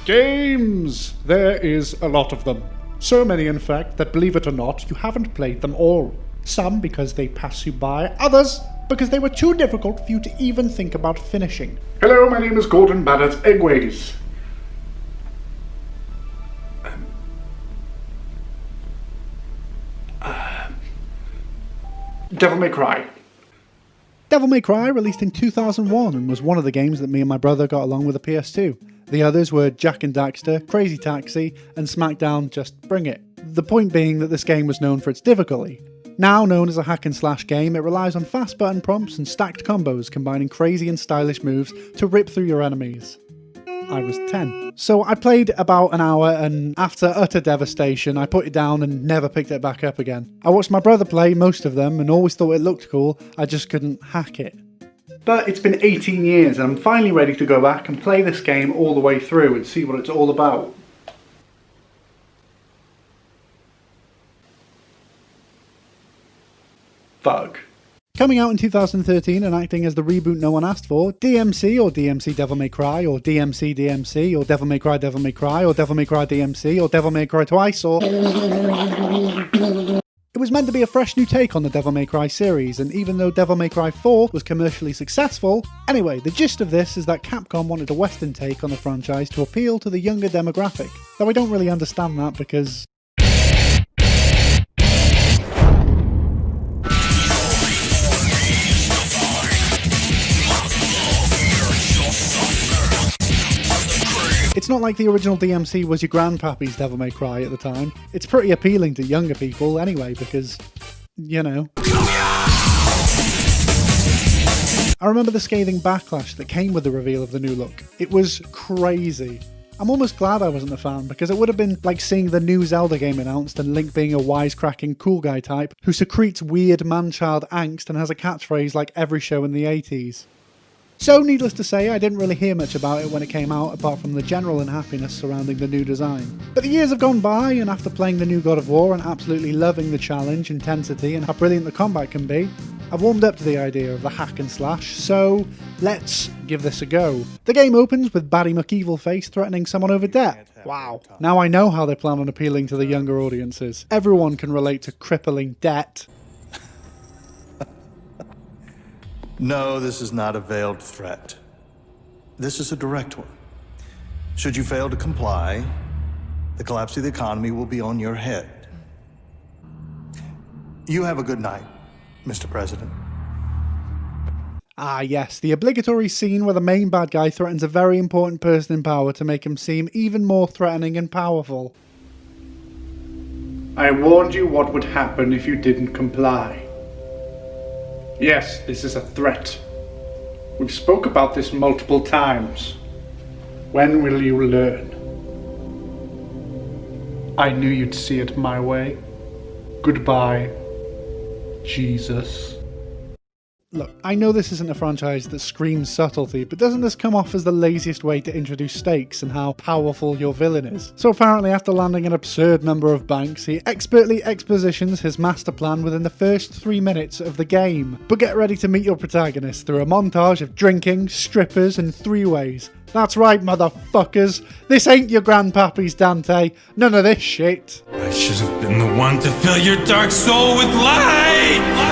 Games! There is a lot of them. So many, in fact, that believe it or not, you haven't played them all. Some because they pass you by, others because they were too difficult for you to even think about finishing. Hello, my name is Gordon Barrett Eggways. Devil May Cry. Devil May Cry released in 2001 and was one of the games that me and my brother got along with a PS2. The others were Jak and Daxter, Crazy Taxi, and SmackDown Just Bring It. The point being that this game was known for its difficulty. Now known as a hack and slash game, it relies on fast button prompts and stacked combos combining crazy and stylish moves to rip through your enemies. I was 10. So I played about an hour and after utter devastation I put it down and never picked it back up again. I watched my brother play most of them and always thought it looked cool, I just couldn't hack it. But it's been 18 years and I'm finally ready to go back and play this game all the way through and see what it's all about. Fuck. Coming out in 2013 and acting as the reboot no one asked for, DmC or DmC Devil May Cry or DmC DmC or Devil May Cry Devil May Cry or Devil May Cry DmC or Devil May Cry Twice or... It was meant to be a fresh new take on the Devil May Cry series, and even though Devil May Cry 4 was commercially successful, anyway, the gist of this is that Capcom wanted a Western take on the franchise to appeal to the younger demographic, though I don't really understand that because... It's not like the original DmC was your grandpappy's Devil May Cry at the time. It's pretty appealing to younger people anyway because, you know. I remember the scathing backlash that came with the reveal of the new look. It was crazy. I'm almost glad I wasn't a fan because it would have been like seeing the new Zelda game announced and Link being a wisecracking cool guy type who secretes weird man-child angst and has a catchphrase like every show in the 80s. So, needless to say, I didn't really hear much about it when it came out, apart from the general unhappiness surrounding the new design. But the years have gone by, and after playing the new God of War and absolutely loving the challenge, intensity, and how brilliant the combat can be, I've warmed up to the idea of the hack and slash, so let's give this a go. The game opens with Batty McEvilface threatening someone over debt. Wow. Now I know how they plan on appealing to the younger audiences. Everyone can relate to crippling debt. No, this is not a veiled threat. This is a direct one. Should you fail to comply, the collapse of the economy will be on your head. You have a good night, Mr. President. Ah yes, the obligatory scene where the main bad guy threatens a very important person in power to make him seem even more threatening and powerful. I warned you what would happen if you didn't comply. Yes, this is a threat. We've spoke about this multiple times. When will you learn? I knew you'd see it my way. Goodbye, Jesus. Look, I know this isn't a franchise that screams subtlety, but doesn't this come off as the laziest way to introduce stakes and how powerful your villain is? So apparently after landing an absurd number of banks, he expertly expositions his master plan within the first 3 minutes of the game. But get ready to meet your protagonist through a montage of drinking, strippers and three-ways. That's right, motherfuckers. This ain't your grandpappy's Dante. None of this shit. I should have been the one to fill your dark soul with light!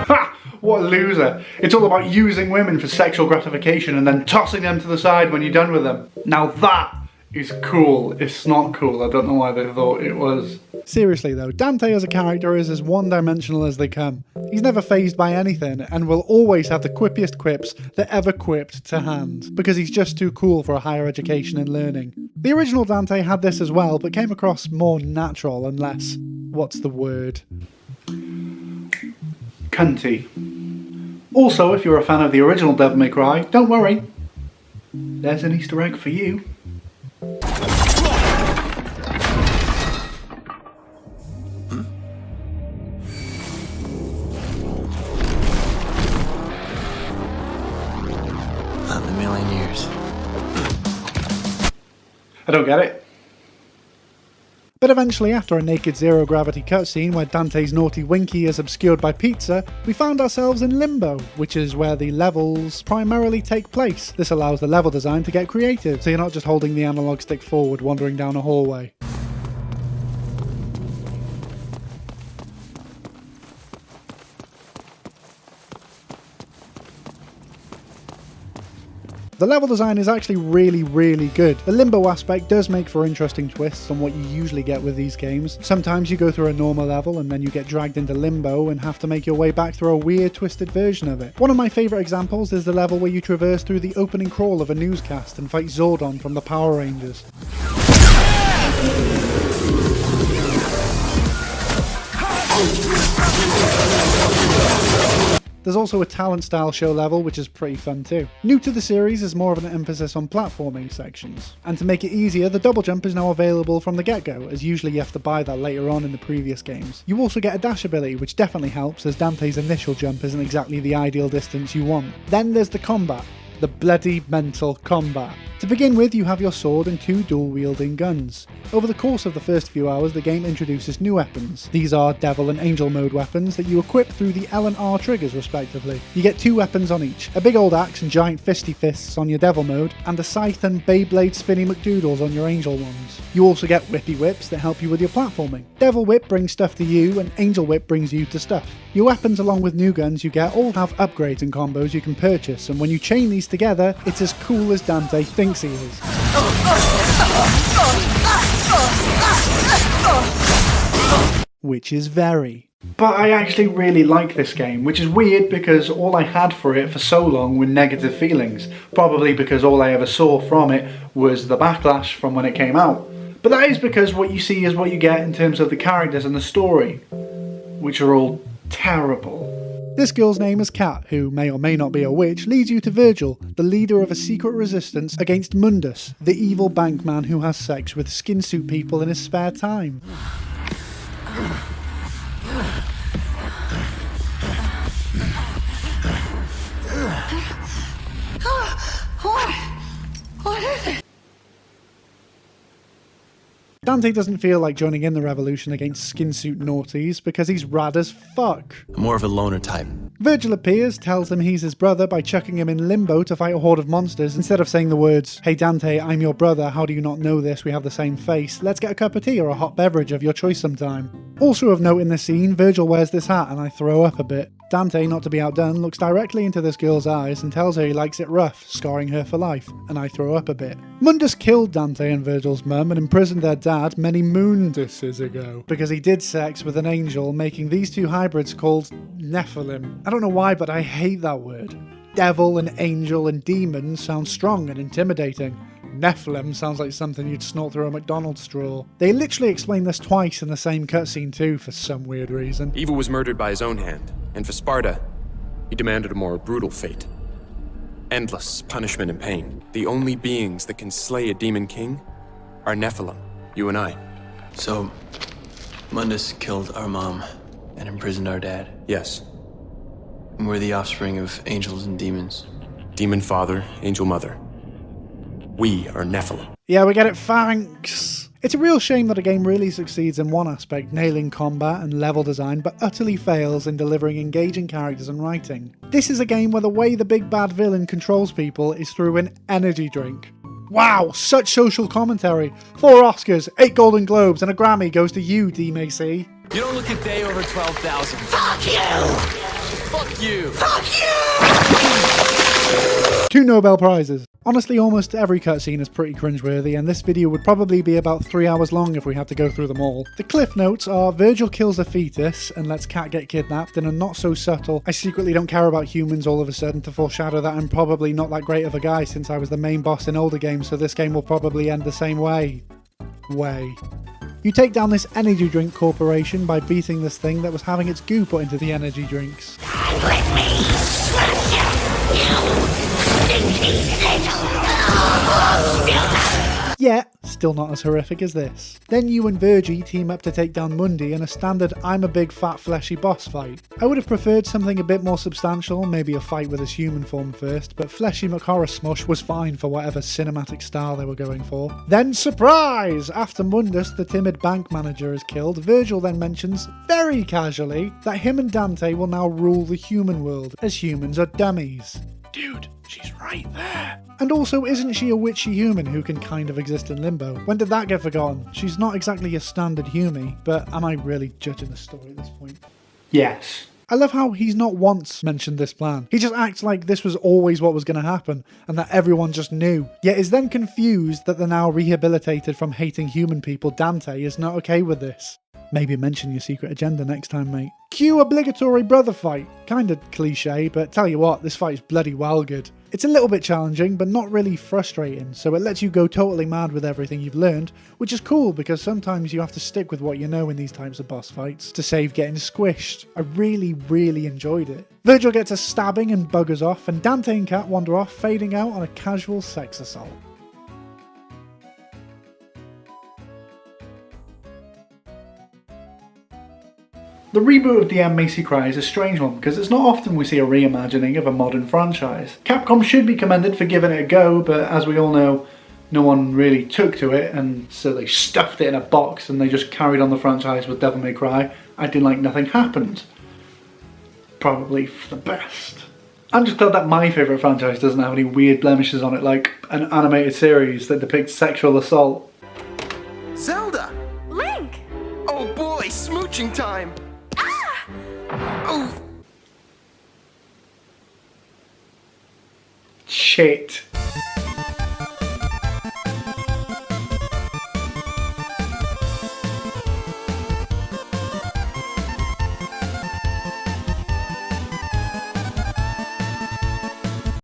Ha! What a loser. It's all about using women for sexual gratification and then tossing them to the side when you're done with them. Now that is cool. It's not cool. I don't know why they thought it was. Seriously though, Dante as a character is as one-dimensional as they come. He's never fazed by anything and will always have the quippiest quips that ever quipped to hand, because he's just too cool for a higher education and learning. The original Dante had this as well, but came across more natural and less, what's the word? Cunty. Also, if you're a fan of the original Devil May Cry, don't worry. There's an Easter egg for you. Not in a million years. I don't get it. But eventually, after a naked zero-gravity cutscene where Dante's naughty winky is obscured by pizza, we found ourselves in Limbo, which is where the levels primarily take place. This allows the level design to get creative, so you're not just holding the analog stick forward wandering down a hallway. The level design is actually really good. The limbo aspect does make for interesting twists on what you usually get with these games. Sometimes you go through a normal level and then you get dragged into limbo and have to make your way back through a weird twisted version of it. One of my favourite examples is the level where you traverse through the opening crawl of a newscast and fight Zordon from the Power Rangers. There's also a talent style show level which is pretty fun too. New to the series is more of an emphasis on platforming sections. And to make it easier, the double jump is now available from the get-go, as usually you have to buy that later on in the previous games. You also get a dash ability, which definitely helps as Dante's initial jump isn't exactly the ideal distance you want. Then there's the combat. The bloody mental combat. To begin with, you have your sword and two dual-wielding guns. Over the course of the first few hours, the game introduces new weapons. These are Devil and Angel mode weapons that you equip through the L and R triggers respectively. You get two weapons on each, a big old axe and giant fisty fists on your Devil mode, and a scythe and Beyblade spinny McDoodles on your Angel ones. You also get Whippy Whips that help you with your platforming. Devil Whip brings stuff to you, and Angel Whip brings you to stuff. Your weapons along with new guns you get all have upgrades and combos you can purchase, and when you chain these together, it's as cool as Dante thinks he is. Which is very. But I actually really like this game, which is weird because all I had for it for so long were negative feelings. Probably because all I ever saw from it was the backlash from when it came out. But that is because what you see is what you get in terms of the characters and the story, which are all terrible. This girl's name is Kat, who may or may not be a witch, leads you to Virgil, the leader of a secret resistance against Mundus, the evil bankman who has sex with skin suit people in his spare time. What is it? Dante doesn't feel like joining in the revolution against skin-suit naughties because he's rad as fuck. More of a loner type. Virgil appears, tells him he's his brother by chucking him in limbo to fight a horde of monsters. Instead of saying the words, "Hey Dante, I'm your brother, how do you not know this? We have the same face. Let's get a cup of tea or a hot beverage of your choice sometime." Also of note in this scene, Virgil wears this hat and I throw up a bit. Dante, not to be outdone, looks directly into this girl's eyes and tells her he likes it rough, scarring her for life, and I throw up a bit. Mundus killed Dante and Virgil's mum and imprisoned their dad many moonduses ago, because he did sex with an angel, making these two hybrids called Nephilim. I don't know why, but I hate that word. Devil and angel and demon sound strong and intimidating. Nephilim sounds like something you'd snort through a McDonald's straw. They literally explain this twice in the same cutscene too, for some weird reason. Evil was murdered by his own hand, and for Sparta, he demanded a more brutal fate. Endless punishment and pain. The only beings that can slay a demon king are Nephilim, you and I. So, Mundus killed our mom and imprisoned our dad. Yes. And we're the offspring of angels and demons. Demon father, angel mother. We are Nephilim. Yeah, we get it, thanks! It's a real shame that a game really succeeds in one aspect, nailing combat and level design, but utterly fails in delivering engaging characters and writing. This is a game where the way the big bad villain controls people is through an energy drink. Wow, such social commentary. 4 Oscars, 8 Golden Globes, and a Grammy goes to you, DmC. You don't look a day over 12,000. Fuck you! Fuck you! Fuck you! 2 Nobel Prizes. Honestly, almost every cutscene is pretty cringeworthy, and this video would probably be about 3 hours long if we had to go through them all. The cliff notes are Virgil kills a fetus and lets Kat get kidnapped in a not so subtle, I secretly don't care about humans all of a sudden, to foreshadow that I'm probably not that great of a guy since I was the main boss in older games, so this game will probably end the same way. You take down this energy drink corporation by beating this thing that was having its goo put into the energy drinks. Come with me, smash you stinky little... Yet, still not as horrific as this. Then you and Virgie team up to take down Mundi in a standard I'm a big fat fleshy boss fight. I would have preferred something a bit more substantial, maybe a fight with his human form first, but fleshy McHorror Smush was fine for whatever cinematic style they were going for. Then surprise! After Mundus, the timid bank manager, is killed, Virgil then mentions, very casually, that him and Dante will now rule the human world, as humans are dummies. Dude, she's right there. And also, isn't she a witchy human who can kind of exist in limbo? When did that get forgotten? She's not exactly a standard humie, but am I really judging the story at this point? Yes. I love how he's not once mentioned this plan. He just acts like this was always what was going to happen, and that everyone just knew. Yet is then confused that the now rehabilitated from hating human people Dante is not okay with this. Maybe mention your secret agenda next time, mate. Cue obligatory brother fight. Kinda cliche, but tell you what, this fight's bloody well good. It's a little bit challenging, but not really frustrating, so it lets you go totally mad with everything you've learned, which is cool because sometimes you have to stick with what you know in these types of boss fights to save getting squished. I really enjoyed it. Virgil gets a stabbing and buggers off, and Dante and Kat wander off, fading out on a casual sex assault. The reboot of Damn Macy Cry is a strange one because it's not often we see a reimagining of a modern franchise. Capcom should be commended for giving it a go, but as we all know, no one really took to it, and so they stuffed it in a box and they just carried on the franchise with Devil May Cry, acting like nothing happened. Probably for the best. I'm just glad that my favourite franchise doesn't have any weird blemishes on it, like an animated series that depicts sexual assault. Zelda! Link! Oh boy, smooching time! Oh. Shit.